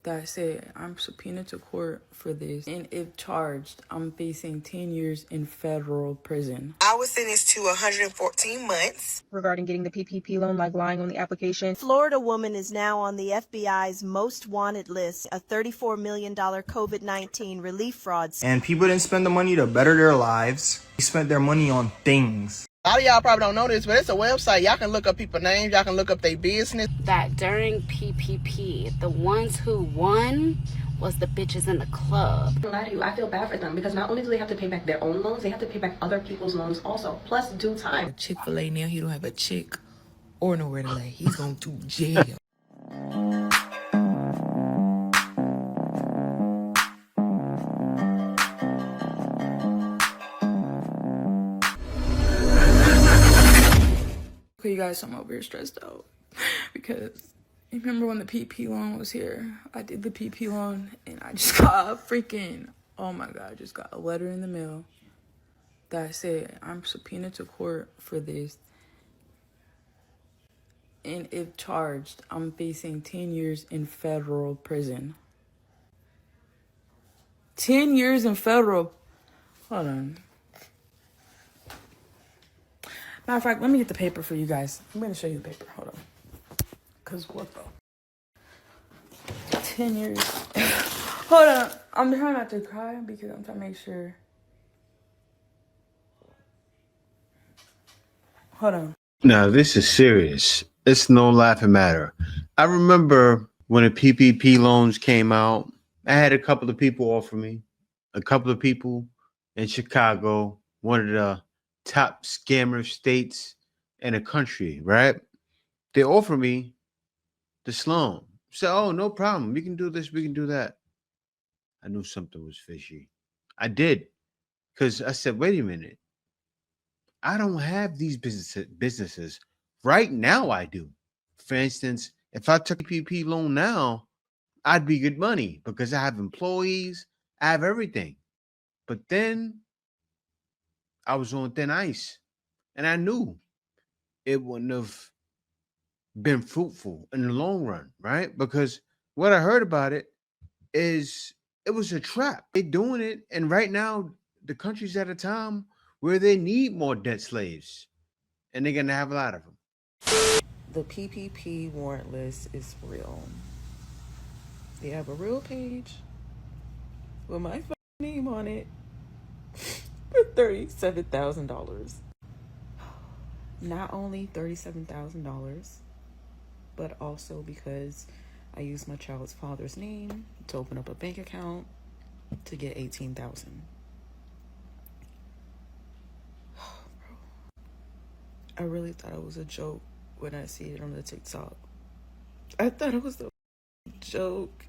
that said I'm subpoenaed to court for this, and if charged, I'm facing 10 years in federal prison. I was sentenced to 114 months. Regarding getting the PPP loan, like lying on the application. Florida woman is now on the FBI's most wanted list, a $34 million COVID-19 relief fraud. And people didn't spend the money to better their lives. They spent their money on things. A lot of y'all probably don't know this, but it's a website. Y'all can look up people's names. Y'all can look up their business. That during PPP, the ones who won was the bitches in the club. I don't lie to you, I feel bad for them because not only do they have to pay back their own loans, they have to pay back other people's loans also, plus due time. Chick-fil-A now, he don't have a chick or nowhere to lay. He's going to jail. Okay, you guys, I'm over here stressed out because you remember when the PP loan was here? I did the PP loan and I just got a freaking, oh my God, I just got a letter in the mail that said I'm subpoenaed to court for this. And if charged, I'm facing 10 years in federal prison. 10 years in federal. Hold on. Matter of fact, let me get the paper for you guys. I'm going to show you the paper. Hold on. Because what the? 10 years. Hold on. I'm trying not to cry because I'm trying to make sure. Hold on. Now, this is serious. It's no laughing matter. I remember when the PPP loans came out, I had a couple of people offer me, a couple of people in Chicago, one of the top scammer states in the country, right? They offered me this loan. Said, oh, no problem. We can do this. We can do that. I knew something was fishy. I did. Because I said, wait a minute. I don't have these businesses. Right now, I do. For instance, if I took a PPP loan now, I'd be good money because I have employees. I have everything. But then I was on thin ice. And I knew it wouldn't have been fruitful in the long run, right? Because what I heard about it is it was a trap. They're doing it. And right now, the country's at a time where they need more debt slaves. And they're going to have a lot of them. The PPP warrant list is real. They have a real page with my name on it for $37,000. Not only $37,000, but also because I used my child's father's name to open up a bank account to get $18,000. I really thought it was a joke when I see it on the TikTok. I thought it was a joke.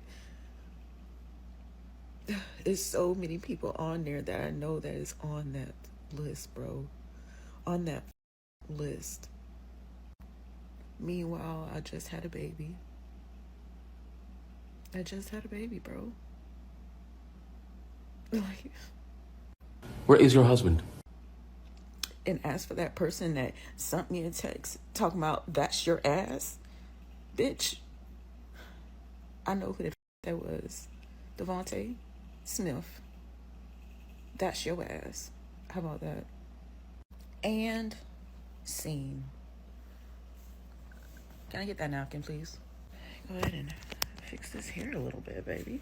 There's so many people on there that I know that is on that list, bro. On that list. Meanwhile, I just had a baby. Bro. Like, where is your husband? And as for that person that sent me a text talking about that's your ass, bitch, I know who that was. Devontae Smith. That's your ass. How about that? And scene. Can I get that napkin, please? Go ahead and fix this hair a little bit, baby.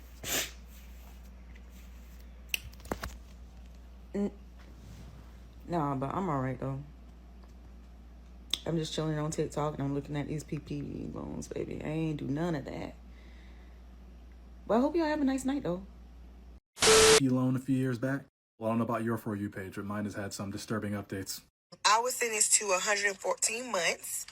Nah, but I'm all right, though. I'm just chilling on TikTok, and I'm looking at these PPP loans, baby. I ain't do none of that. But I hope y'all have a nice night, though. Loan a few years back. Well, I don't know about your For You page, but mine has had some disturbing updates. I was sentenced to 114 months.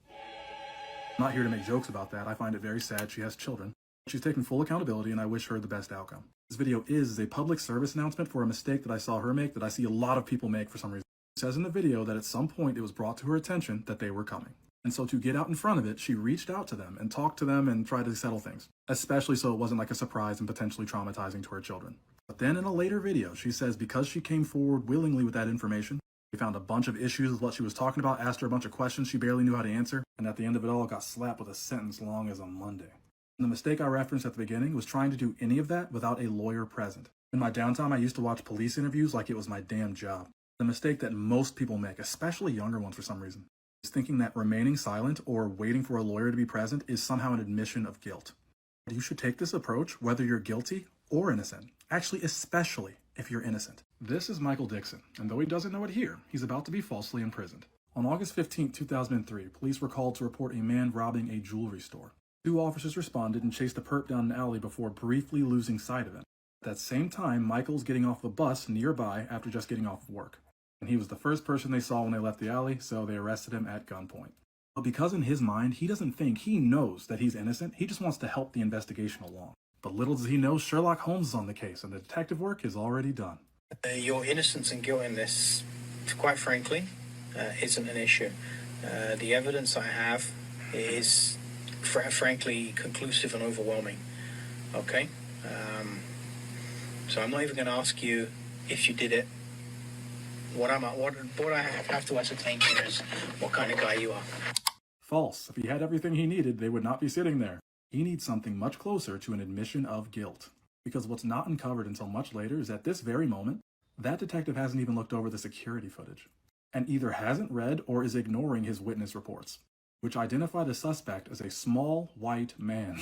I'm not here to make jokes about that. I find it very sad she has children. She's taken full accountability, and I wish her the best outcome. This video is a public service announcement for a mistake that I saw her make that I see a lot of people make for some reason. It says in the video that at some point it was brought to her attention that they were coming. And so to get out in front of it, she reached out to them and talked to them and tried to settle things, especially so it wasn't like a surprise and potentially traumatizing to her children. But then in a later video, she says because she came forward willingly with that information, they found a bunch of issues with what she was talking about, asked her a bunch of questions she barely knew how to answer, and at the end of it all got slapped with a sentence long as a Monday. And the mistake I referenced at the beginning was trying to do any of that without a lawyer present. In my downtime, I used to watch police interviews like it was my damn job. The mistake that most people make, especially younger ones for some reason, is thinking that remaining silent or waiting for a lawyer to be present is somehow an admission of guilt. You should take this approach whether you're guilty or innocent. Actually, especially if you're innocent. This is Michael Dixon, and though he doesn't know it here, he's about to be falsely imprisoned. On August 15, 2003, police were called to report a man robbing a jewelry store. 2 officers responded and chased the perp down an alley before briefly losing sight of him. At that same time, Michael's getting off the bus nearby after just getting off of work. And he was the first person they saw when they left the alley, so they arrested him at gunpoint. But because in his mind, he knows that he's innocent, he just wants to help the investigation along. But little does he know, Sherlock Holmes is on the case, and the detective work is already done. Your innocence and guilt in this, quite frankly, isn't an issue. The evidence I have is, frankly, conclusive and overwhelming. Okay? So I'm not even going to ask you if you did it. What I have to ascertain here is what kind of guy you are. False. If he had everything he needed, they would not be sitting there. He needs something much closer to an admission of guilt. Because what's not uncovered until much later is at this very moment, that detective hasn't even looked over the security footage, and either hasn't read or is ignoring his witness reports, which identify the suspect as a small, white man.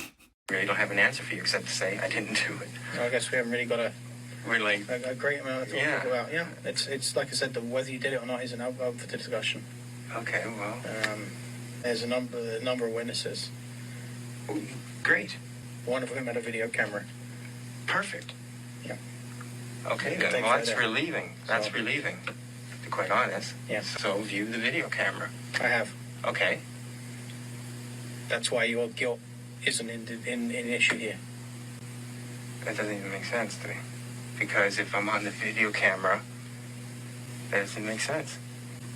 I really don't have an answer for you except to say I didn't do it. I guess we haven't really got a great amount to talk about. Yeah, it's like I said, whether you did it or not isn't up for the discussion. Okay, well, there's a number of witnesses. Great. One of whom had a video camera. Perfect. Yeah. Okay, then. Well, that's relieving. That's relieving, to be quite honest. Yeah. So view the video camera. I have. Okay. That's why your guilt isn't in issue here. That doesn't even make sense to me. Because if I'm on the video camera, that doesn't make sense.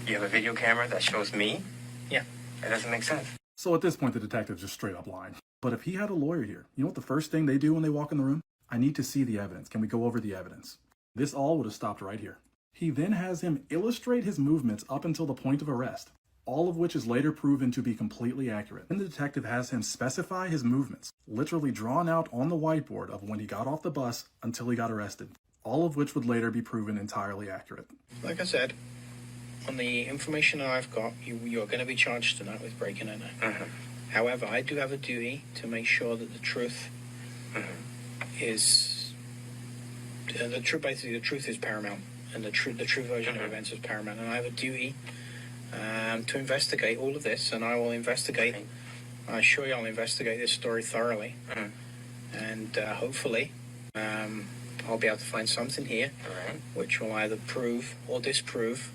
You have a video camera that shows me? Yeah. That doesn't make sense. So at this point, the detective's just straight up lying. But if he had a lawyer here, you know what the first thing they do when they walk in the room? I need to see the evidence. Can we go over the evidence? This all would have stopped right here. He then has him illustrate his movements up until the point of arrest, all of which is later proven to be completely accurate. Then the detective has him specify his movements, literally drawn out on the whiteboard of when he got off the bus until he got arrested, all of which would later be proven entirely accurate. Like I said, on the information that I've got, you're going to be charged tonight with breaking and entering. However, I do have a duty to make sure that the truth is basically the truth is paramount, and the true version of events is paramount. And I have a duty to investigate all of this, and I will investigate. I assure you, I'll investigate this story thoroughly, and hopefully, I'll be able to find something here which will either prove or disprove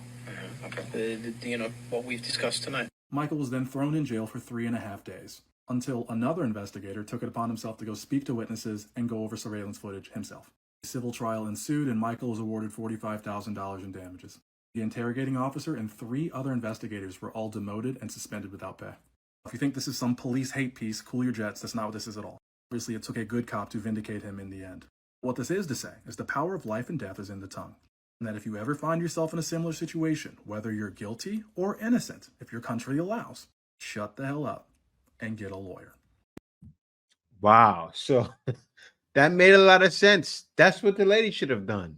what we've discussed tonight. Michael was then thrown in jail for 3.5 days, until another investigator took it upon himself to go speak to witnesses and go over surveillance footage himself. A civil trial ensued, and Michael was awarded $45,000 in damages. The interrogating officer and 3 other investigators were all demoted and suspended without pay. If you think this is some police hate piece, cool your jets. That's not what this is at all. Obviously, it took a good cop to vindicate him in the end. What this is to say is the power of life and death is in the tongue. And that if you ever find yourself in a similar situation, whether you're guilty or innocent, if your country allows, shut the hell up and get a lawyer. Wow. So that made a lot of sense. That's what the lady should have done.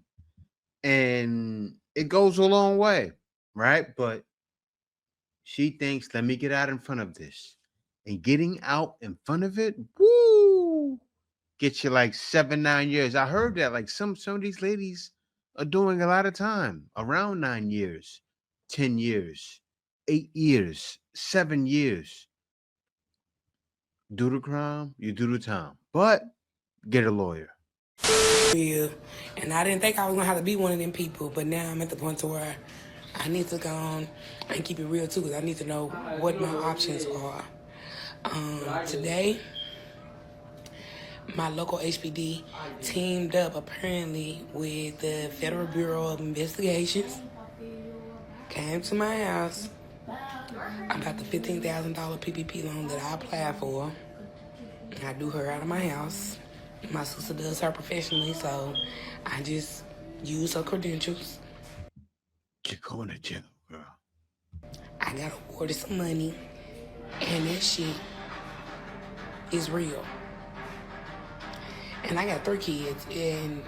And it goes a long way, right? But she thinks, let me get out in front of this. And getting out in front of it, woo, gets you like 7-9 years. I heard that like some of these ladies are doing a lot of time, around 9 years, 10 years, 8 years, 7 years. Do the crime, you do the time, but get a lawyer. Yeah, and I didn't think I was gonna have to be one of them people, but now I'm at the point to where I need to go on and keep it real too, because I need to know what my options are. Today, my local HPD teamed up apparently with the Federal Bureau of Investigations, came to my house about the $15,000 PPP loan that I applied for. I do her out of my house. My sister does her professionally, so I just use her credentials. You're going to jail, girl. I got awarded some money, and that shit is real. And I got 3 kids, and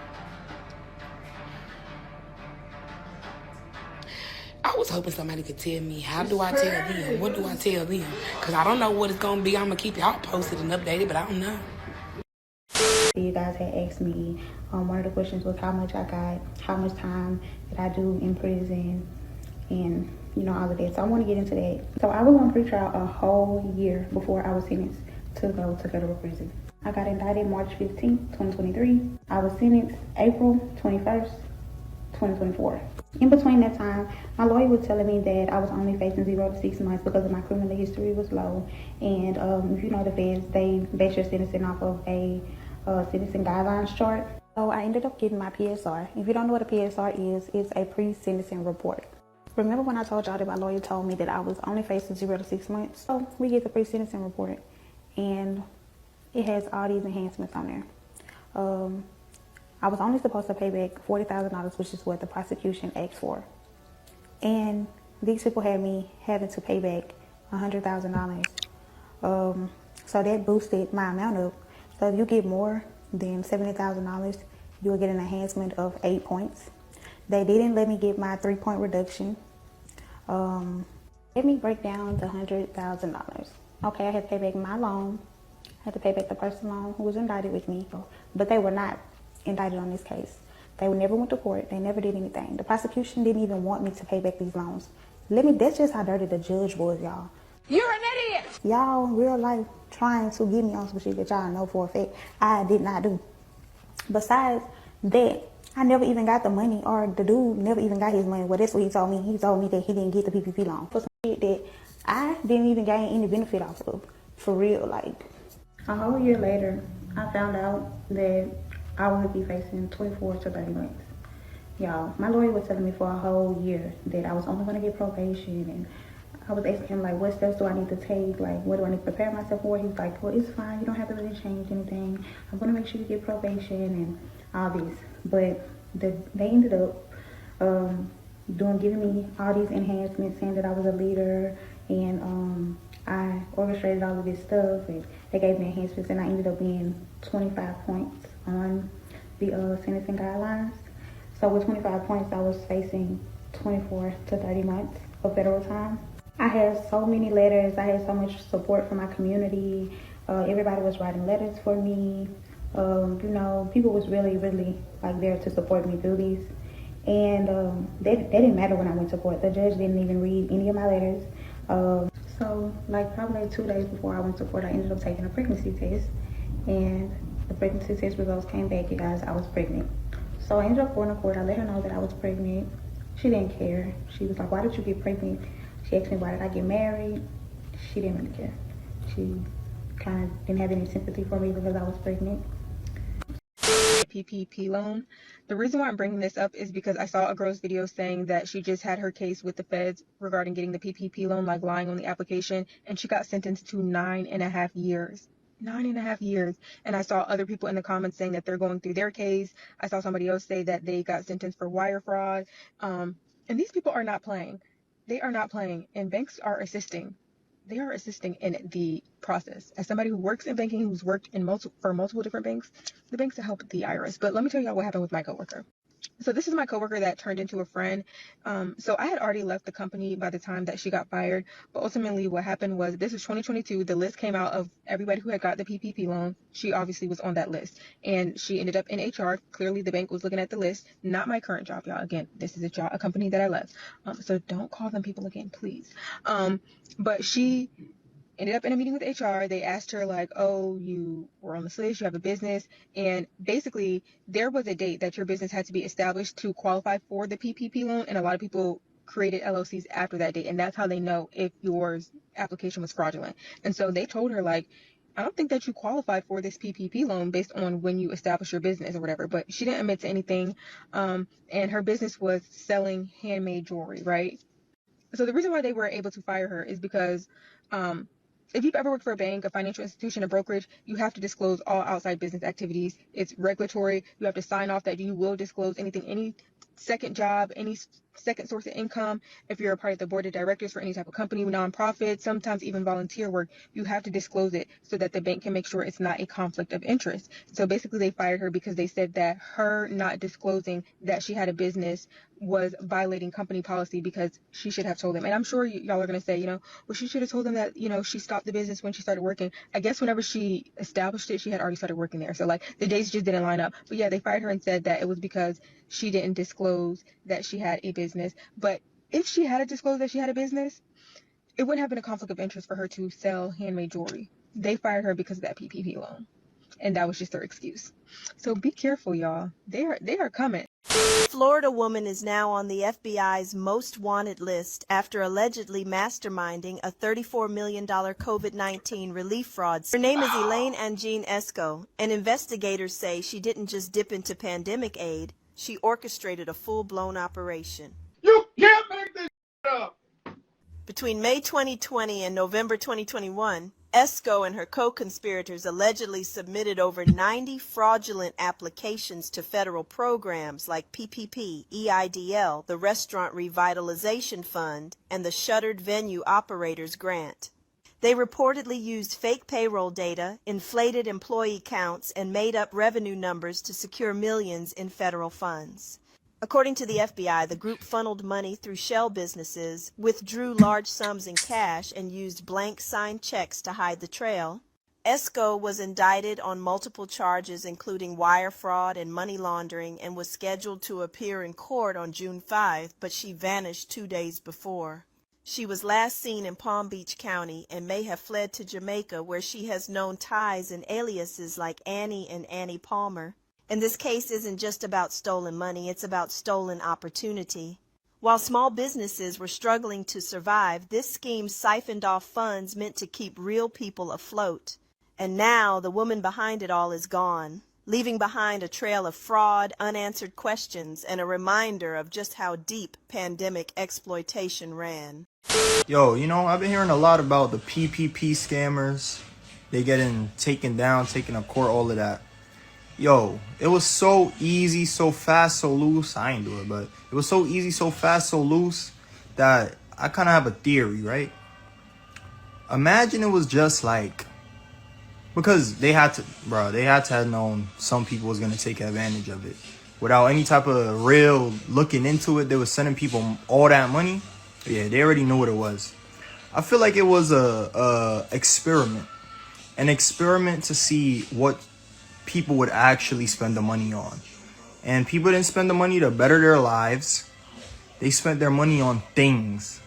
I was hoping somebody could tell me, how do I tell them? What do I tell them? Because I don't know what it's going to be. I'm going to keep y'all posted and updated, but I don't know. You guys had asked me, one of the questions was how much I got, how much time did I do in prison, and all of that. So I want to get into that. So I was on pretrial a whole year before I was sentenced to go to federal prison. I got indicted March 15, 2023. I was sentenced April 21st, 2024. In between that time, my lawyer was telling me that I was only facing 0 to 6 months because of my criminal history was low. And if you know the feds, they base your sentencing off of a sentencing guidelines chart. So I ended up getting my PSR. If you don't know what a PSR is, it's a pre-sentencing report. Remember when I told y'all that my lawyer told me that I was only facing 0 to 6 months? So we get the pre-sentencing report, and it has all these enhancements on there. I was only supposed to pay back $40,000, which is what the prosecution asked for. And these people had me having to pay back $100,000. So that boosted my amount up. So if you get more than $70,000, you'll get an enhancement of 8 points. They didn't let me get my 3-point reduction. Let me break down the $100,000. Okay, I had to pay back my loan. I had to pay back the personal loan who was indicted with me, but they were not indicted on this case. They never went to court. They never did anything. The prosecution didn't even want me to pay back these loans. That's just how dirty the judge was, y'all. You're an idiot! Y'all, real life, trying to get me on some shit that y'all know for a fact I did not do. Besides that, I never even got the money, or the dude never even got his money. Well, that's what he told me. He told me that he didn't get the PPP loan for some shit that I didn't even gain any benefit off of. For real, like. A whole year later, I found out that I would be facing 24 to 30 months. Y'all, my lawyer was telling me for a whole year that I was only going to get probation, and I was asking him, like, what steps do I need to take? Like, what do I need to prepare myself for? He was like, well, it's fine. You don't have to really change anything. I'm going to make sure you get probation and all this. But they ended up giving me all these enhancements, saying that I was a leader, and I orchestrated all of this stuff, and they gave me enhancements, and I ended up being 25 points on the sentencing guidelines. So with 25 points, I was facing 24 to 30 months of federal time. I had so many letters. I had so much support from my community. Everybody was writing letters for me. People was really, really like there to support me through these. And that didn't matter when I went to court. The judge didn't even read any of my letters. So probably 2 days before I went to court, I ended up taking a pregnancy test. And the pregnancy test results came back, you guys, I was pregnant. So I ended up going to court. I let her know that I was pregnant. She didn't care. She was like, why did you get pregnant? She asked me, why did I get married? She didn't really care. She kind of didn't have any sympathy for me because I was pregnant. PPP loan. The reason why I'm bringing this up is because I saw a girl's video saying that she just had her case with the feds regarding getting the PPP loan, like lying on the application, and she got sentenced to 9.5 years. 9.5 years. And I saw other people in the comments saying that they're going through their case. I saw somebody else say that they got sentenced for wire fraud. And these people are not playing. They are not playing, and banks are assisting. They are assisting in the process. As somebody who works in banking, who's worked in multiple different banks, the banks help the IRS. But let me tell y'all what happened with my coworker. So this is my coworker that turned into a friend. So I had already left the company by the time that she got fired. But ultimately what happened was, this was 2022. The list came out of everybody who had got the PPP loan. She obviously was on that list. And she ended up in HR. Clearly the bank was looking at the list. Not my current job, y'all. Again, this is a company that I left. So don't call them people again, please. But she ended up in a meeting with HR. They asked her, like, oh, you were on this list, you have a business. And basically, there was a date that your business had to be established to qualify for the PPP loan. And a lot of people created LLCs after that date. And that's how they know if your application was fraudulent. And so they told her, like, I don't think that you qualify for this PPP loan based on when you establish your business or whatever. But she didn't admit to anything. And her business was selling handmade jewelry, right? So the reason why they were able to fire her is because if you've ever worked for a bank, a financial institution, a brokerage, you have to disclose all outside business activities. It's regulatory. You have to sign off that you will disclose anything, any second job, any second source of income, if you're a part of the board of directors for any type of company, nonprofit, sometimes even volunteer work, you have to disclose it so that the bank can make sure it's not a conflict of interest. So basically they fired her because they said that her not disclosing that she had a business was violating company policy, because she should have told them. And I'm sure y'all are going to say, well, she should have told them that, she stopped the business when she started working. I guess whenever she established it, she had already started working there. So like the dates just didn't line up. But yeah, they fired her and said that it was because she didn't disclose that she had a business. But if she had disclosed that she had a business, it wouldn't have been a conflict of interest for her to sell handmade jewelry. They fired her because of that PPP loan. And that was just their excuse. So be careful, y'all. They are coming. Florida woman is now on the FBI's most wanted list after allegedly masterminding a $34 million COVID-19 relief fraud. Her name is Elaine Angine Esco, and investigators say she didn't just dip into pandemic aid, she orchestrated a full-blown operation. You can't make this up! Between May 2020 and November 2021, Esco and her co-conspirators allegedly submitted over 90 fraudulent applications to federal programs like PPP, EIDL, the Restaurant Revitalization Fund, and the Shuttered Venue Operators Grant. They reportedly used fake payroll data, inflated employee counts, and made up revenue numbers to secure millions in federal funds. According to the FBI, the group funneled money through shell businesses, withdrew large sums in cash, and used blank signed checks to hide the trail. Esco was indicted on multiple charges including wire fraud and money laundering and was scheduled to appear in court on June 5, but she vanished 2 days before. She was last seen in Palm Beach County and may have fled to Jamaica, where she has known ties and aliases like Annie and Annie Palmer. And this case isn't just about stolen money, it's about stolen opportunity. While small businesses were struggling to survive, this scheme siphoned off funds meant to keep real people afloat. And now the woman behind it all is gone, leaving behind a trail of fraud, unanswered questions, and a reminder of just how deep pandemic exploitation ran. Yo, I've been hearing a lot about the PPP scammers. They getting taken down, taken to court, all of that. Yo, it was so easy, so fast, so loose. I ain't do it, but it was so easy, so fast, so loose that I kind of have a theory, right? Imagine it was just like, because they had to have known some people was going to take advantage of it. Without any type of real looking into it, they were sending people all that money. Yeah, they already knew what it was. I feel like it was a experiment. An experiment to see what people would actually spend the money on. And people didn't spend the money to better their lives. They spent their money on things.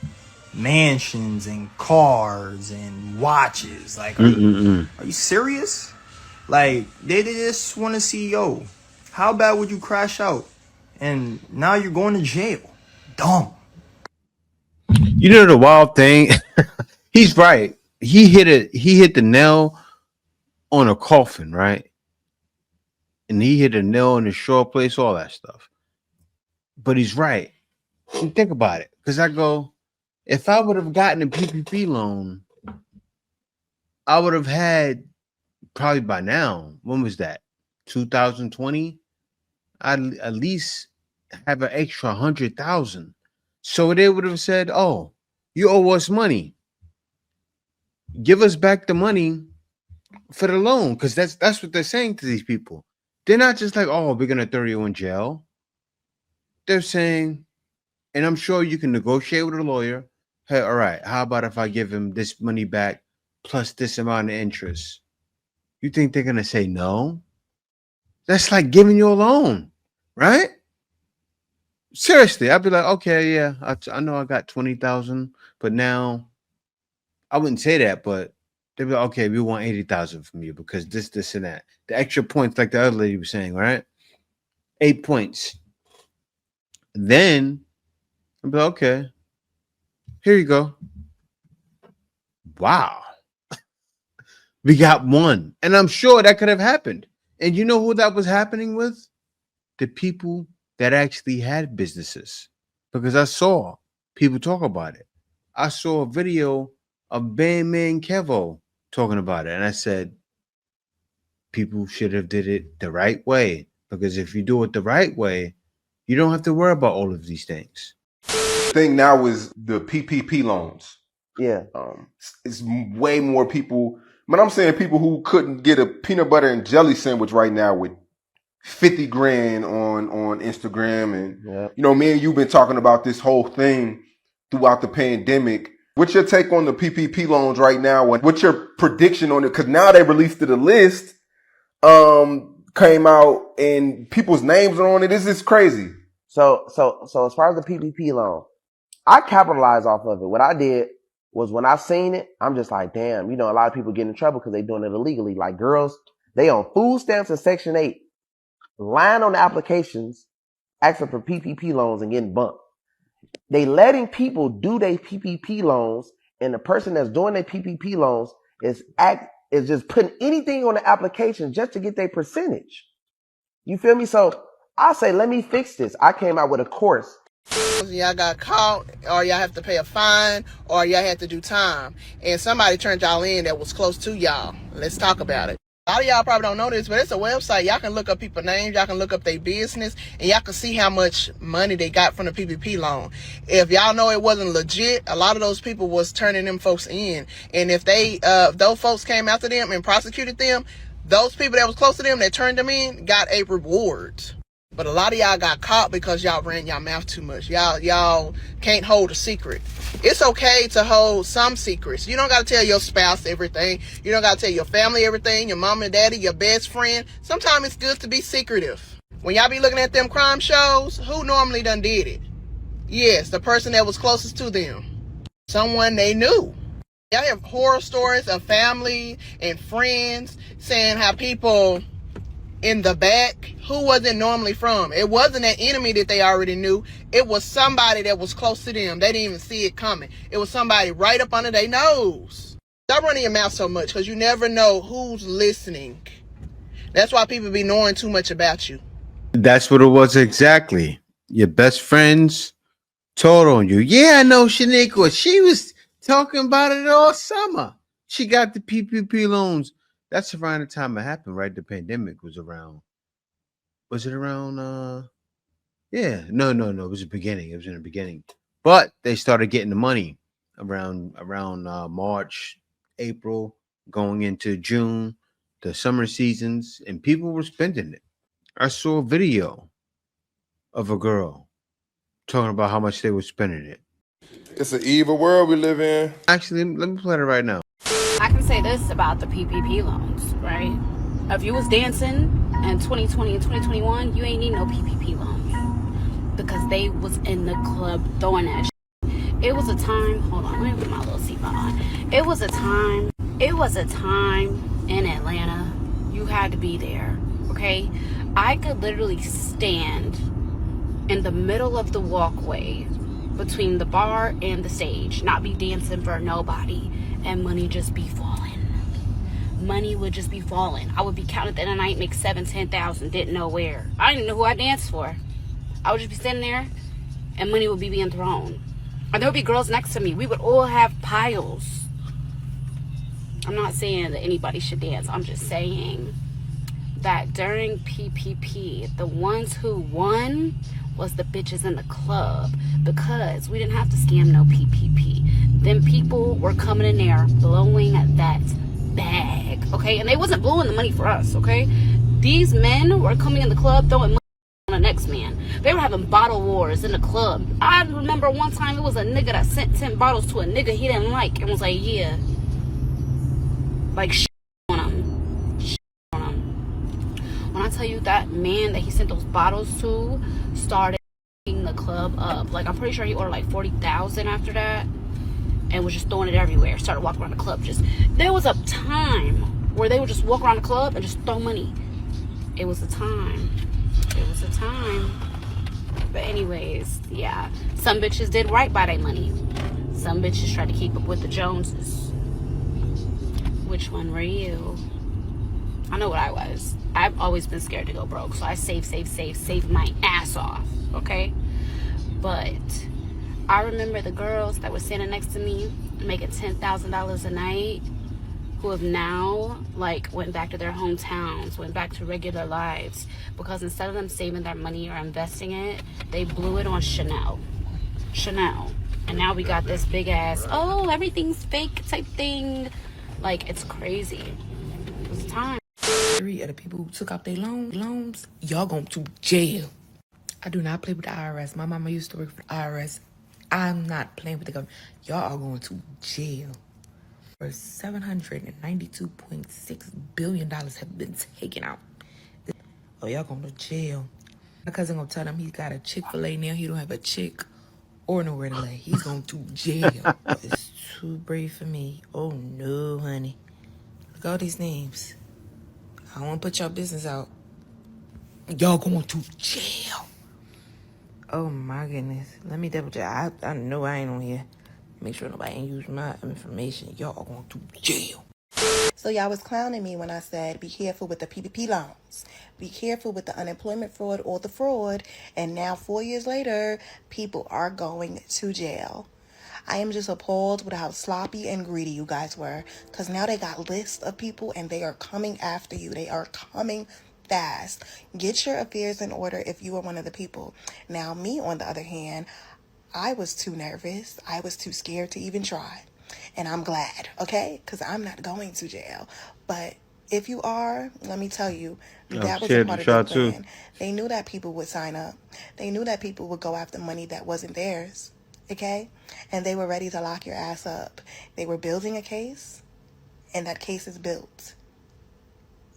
Mansions and cars and watches. Like, are you serious? Like, they just want to see, yo, how bad would you crash out? And now you're going to jail. Dumb. You know the wild thing? He's right. He hit the nail on a coffin, right? And he hit a nail in the short place, all that stuff. But he's right. And think about it. Because I go, if I would have gotten a PPP loan, I would have had, probably by now, when was that? 2020? I'd at least have an extra 100,000. So they would have said, oh, you owe us money. Give us back the money for the loan. Because that's what they're saying to these people. They're not just like, oh, we're going to throw you in jail. They're saying, and I'm sure you can negotiate with a lawyer. Hey, all right, how about if I give him this money back plus this amount of interest? You think they're going to say no? That's like giving you a loan, right? Seriously, I'd be like, okay, yeah, I know I got 20,000, but now I wouldn't say that, but they'd be like, okay, we want 80,000 from you because this, and that. The extra points, like the other lady was saying, right? 8 points. Then I'd be like, okay, here you go. Wow. We got one. And I'm sure that could have happened. And you know who that was happening with? The people that actually had businesses. Because I saw people talk about it. I saw a video of Bandman Kevo talking about it. And I said, people should have did it the right way. Because if you do it the right way, you don't have to worry about all of these things. Thing now is the PPP loans. Yeah. It's way more people. But I'm saying people who couldn't get a peanut butter and jelly sandwich right now with 50 grand on Instagram. And, you know, me and you've been talking about this whole thing throughout the pandemic. What's your take on the PPP loans right now? And what's your prediction on it? Because now they released the list, came out and people's names are on it. This is crazy. So as far as the PPP loan, I capitalized off of it. What I did was when I seen it, I'm just like, damn, you know, a lot of people get in trouble because they doing it illegally. Like girls, they on food stamps and Section 8, lying on the applications, asking for PPP loans and getting bumped. They letting people do their PPP loans, and the person that's doing their PPP loans is just putting anything on the application just to get their percentage. You feel me? So I say, let me fix this. I came out with a course. Y'all got caught, or y'all have to pay a fine, or y'all had to do time. And somebody turned y'all in that was close to y'all. Let's talk about it. A lot of y'all probably don't know this, but it's a website. Y'all can look up people's names, y'all can look up their business, and y'all can see how much money they got from the PPP loan. If y'all know it wasn't legit, a lot of those people was turning them folks in. And if those folks came after them and prosecuted them, those people that was close to them that turned them in got a reward. But a lot of y'all got caught because y'all ran y'all mouth too much. Y'all can't hold a secret. It's okay to hold some secrets. You don't got to tell your spouse everything. You don't got to tell your family everything, your mom and daddy, your best friend. Sometimes it's good to be secretive. When y'all be looking at them crime shows, who normally done did it? Yes, the person that was closest to them. Someone they knew. Y'all have horror stories of family and friends saying how people in the back who wasn't normally from. It wasn't an enemy that they already knew. It was somebody that was close to them. They didn't even see it coming. It was somebody right up under their nose. Stop running your mouth so much, because you never know who's listening. That's why people be knowing too much about you. That's what it was exactly. Your best friends told on you. Yeah, I know Shaniqua. She was talking about it all summer. She got the PPP loans. That's around the time it happened, right? The pandemic was around. Was it around? Yeah. No. It was the beginning. It was in the beginning. But they started getting the money around March, April, going into June, the summer seasons, and people were spending it. I saw a video of a girl talking about how much they were spending it. It's an evil world we live in. Actually, let me play it right now. I can say this about the PPP loans, right? If you was dancing in 2020 and 2021, you ain't need no PPP loans because they was in the club throwing that shit. It was a time, hold on, let me put my little seatbelt on. It was a time in Atlanta, you had to be there, okay? I could literally stand in the middle of the walkway between the bar and the stage, not be dancing for nobody, and money just be falling. Money would just be falling. I would be counting at the end of the night, make 7,000, 10,000, didn't know where. I didn't know who I danced for. I would just be sitting there, and money would be being thrown. And there would be girls next to me. We would all have piles. I'm not saying that anybody should dance. I'm just saying that during PPP, the ones who won was the bitches in the club, because we didn't have to scam no PPP. Then people were coming in there blowing that bag, okay? And they wasn't blowing the money for us, okay? These men were coming in the club throwing money on the next man. They were having bottle wars in the club. I remember one time it was a nigga that sent 10 bottles to a nigga he didn't like and was like, yeah, like shit on him. Shit on him. When I tell you that man that he sent those bottles to started the club up, like I'm pretty sure he ordered like 40,000 after that, and was just throwing it everywhere. Started walking around the club. Just there was a time where they would just walk around the club and just throw money. It was a time. It was a time. But anyways, yeah, some bitches did right by their money. Some bitches tried to keep up with the Joneses. Which one were you? I know what I was. I've always been scared to go broke, so I saved my ass off, okay? But I remember the girls that were standing next to me making $10,000 a night, who have now like went back to their hometowns, went back to regular lives, because instead of them saving their money or investing it, they blew it on Chanel. Chanel. And now we got this big ass, oh, everything's fake type thing. Like, it's crazy. It's time. 3 of the people who took out their loans, y'all going to jail. I do not play with the IRS. My mama used to work for the IRS. I'm not playing with the government. Y'all are going to jail. For $792.6 billion have been taken out. Oh, y'all going to jail. My cousin gonna tell him he got a Chick-fil-A now. He don't have a chick or nowhere to lay. He's going to jail. It's too brave for me. Oh no, honey. Look at all these names. I don't want to put your business out. Y'all going to jail. Oh my goodness. Let me double check. I know I ain't on here. Make sure nobody ain't use my information. Y'all are going to jail. So y'all was clowning me when I said be careful with the PPP loans. Be careful with the unemployment fraud or the fraud. And now 4 years later, people are going to jail. I am just appalled with how sloppy and greedy you guys were. Because now they got lists of people and they are coming after you. They are coming fast. Get your affairs in order if you are one of the people. Now me, on the other hand, I was too nervous. I was too scared to even try. And I'm glad, okay? Because I'm not going to jail. But if you are, let me tell you, that was a part of their plan. They knew that people would sign up. They knew that people would go after money that wasn't theirs, okay? And they were ready to lock your ass up. They were building a case, and that case is built.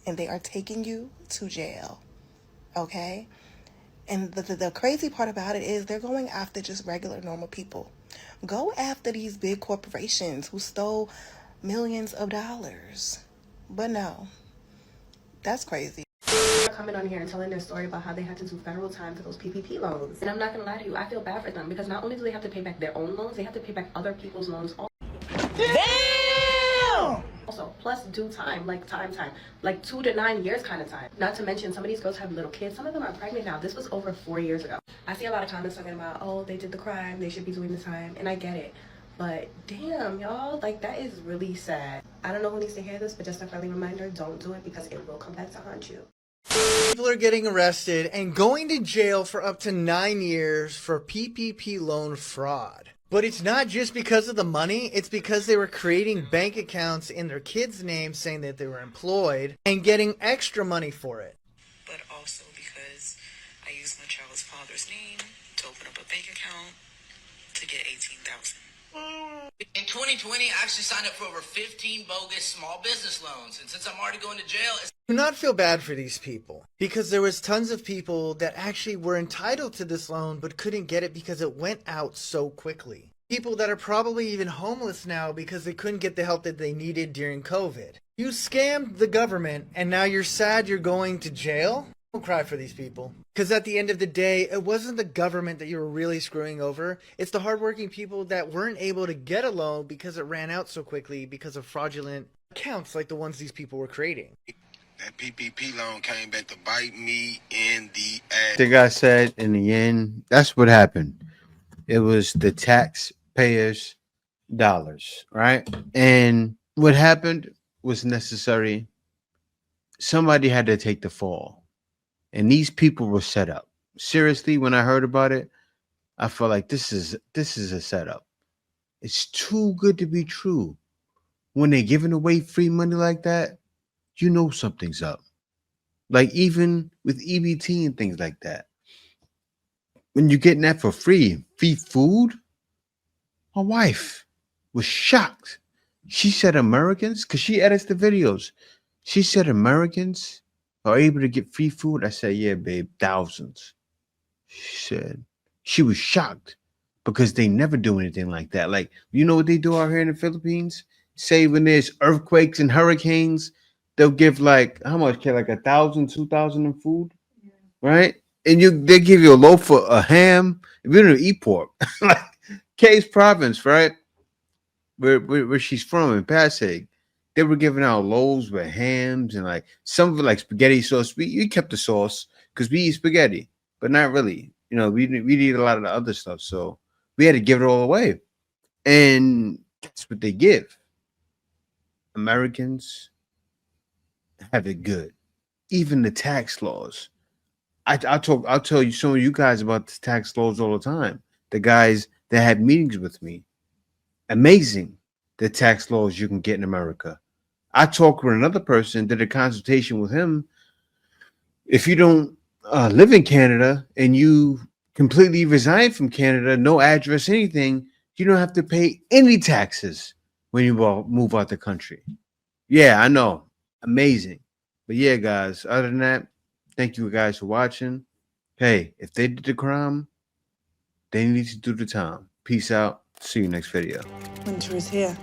And they are taking you to jail, okay? And the crazy part about it is they're going after just regular, normal people. Go after these big corporations who stole millions of dollars. But no, that's crazy. Coming on here and telling their story about how they had to do federal time for those PPP loans. And I'm not gonna lie to you, I feel bad for them because not only do they have to pay back their own loans, they have to pay back other people's loans also. Damn! Also, plus due time, like like 2 to 9 years kind of time. Not to mention, some of these girls have little kids. Some of them are pregnant now. This was over 4 years ago. I see a lot of comments talking about, oh, they did the crime, they should be doing the time, and I get it. But damn, y'all, like that is really sad. I don't know who needs to hear this, but just a friendly reminder, don't do it because it will come back to haunt you. People are getting arrested and going to jail for up to 9 years for PPP loan fraud. But it's not just because of the money, it's because they were creating bank accounts in their kids' names saying that they were employed and getting extra money for it. But also because I used my child's father's name to open up a bank account to get $18,000. In 2020, I actually signed up for over 15 bogus small business loans. And since I'm already going to jail, Do not feel bad for these people because there was tons of people that actually were entitled to this loan but couldn't get it because it went out so quickly. People that are probably even homeless now because they couldn't get the help that they needed during COVID. You scammed the government and now you're sad you're going to jail? Don't cry for these people. Because at the end of the day, it wasn't the government that you were really screwing over. It's the hardworking people that weren't able to get a loan because it ran out so quickly because of fraudulent accounts like the ones these people were creating. That PPP loan came back to bite me in the ass. I think I said in the end, that's what happened. It was the taxpayers' dollars, right? And what happened was necessary. Somebody had to take the fall. And these people were set up. Seriously, when I heard about it, I felt like this is a setup. It's too good to be true. When they're giving away free money like that, you know something's up. Like even with EBT and things like that. When you're getting that for free food, my wife was shocked. She said Americans, because she edits the videos. She said Americans are able to get free food. I said, yeah, babe, thousands. She said she was shocked because they never do anything like that. Like, you know what they do out here in the Philippines? Say when there's earthquakes and hurricanes, they'll give like, how much, like 1,000, 2,000 in food, right? And they give you a loaf of a ham. If you don't eat pork, like Kay's province, right? Where she's from in Pasig, they were giving out loaves with hams and like some of it like spaghetti sauce. We kept the sauce because we eat spaghetti, but not really. You know, we eat a lot of the other stuff, so we had to give it all away. And that's what they give. Americans have it good. Even the tax laws. I'll tell you some of you guys about the tax laws all the time. The guys that had meetings with me. Amazing the tax laws you can get in America. I talked with another person, did a consultation with him. If you don't live in Canada and you completely resign from Canada, no address, anything, you don't have to pay any taxes when you move out the country. Yeah, I know. Amazing. But yeah, guys, other than that, thank you guys for watching. Hey, if they did the crime, they need to do the time. Peace out. See you next video. Winter is here.